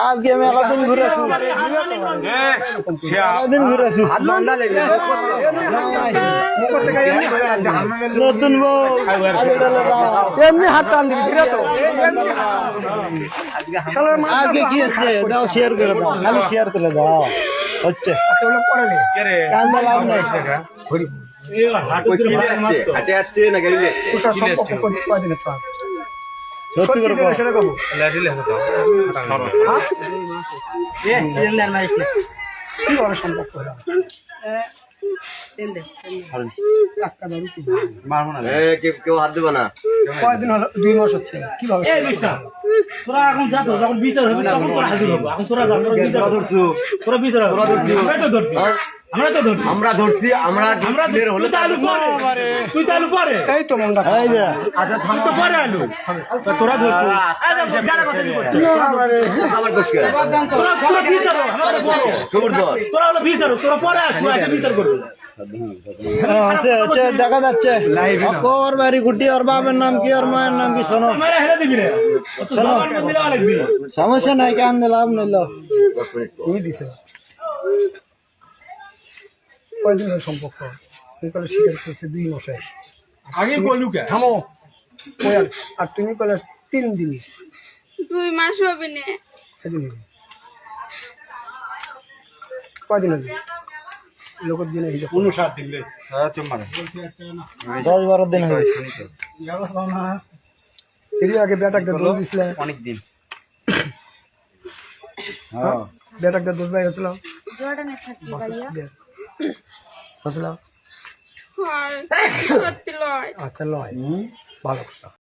আজকে আমি এলাদিন ঘুরেছি নতুন বউ এমনি হাত টান দিবি আজকে কি হচ্ছে দাও শেয়ার করে দাও খালি শেয়ার করে দাও হচ্ছে কান্দে লাভ নাই সত্যি করে কেউ হাত দেবো না কয়দিন হলো 2 মাস হচ্ছে কিভাবে তোরা এখন যা যখন বিচার হবে তখন তোরা হাজির হবো এখন তোরা যা তোরা বিচার আমরা তো ধরছি আমরা ধরছি আমরা হলে তুই তাহলে পরে এই তো মনটা আচ্ছা তুই তো পরে আলু তোরা ধরছি খাবার করছে তোরা তোরা বিচার আমাদের বড় সবুর দর তোরা হলো বিচার তোরা পরে আসবো এসে বিচার করবি দেখা যাচ্ছে ওর বাড়ি গুটি ওর বাবার নাম কি ওর মায়ের নাম কি শোনো মেরে হেলে দিবি রে শোনো সমস্যা নাই কেন দিলাম নিল তুমি দিছে কয়দিনের সম্পর্ক তুই কলে স্বীকার করছে 2 মাসে আগে বলু কে থামো আর তুমি কলে 3 দিন 2 মাস হবে না কয়দিন হবে লোকের দিনে 59 দিন রে 10-12 দিন হবে এর আগে বেটাকে দোষ দিছিলে অনেক দিন হ্যাঁ বেটাকে দোষ পাই গেছিল জর্ডানে থাকি ভাইয়া বুঝলা হয় সত্যি লয় আচ্ছা লয় ভালো কথা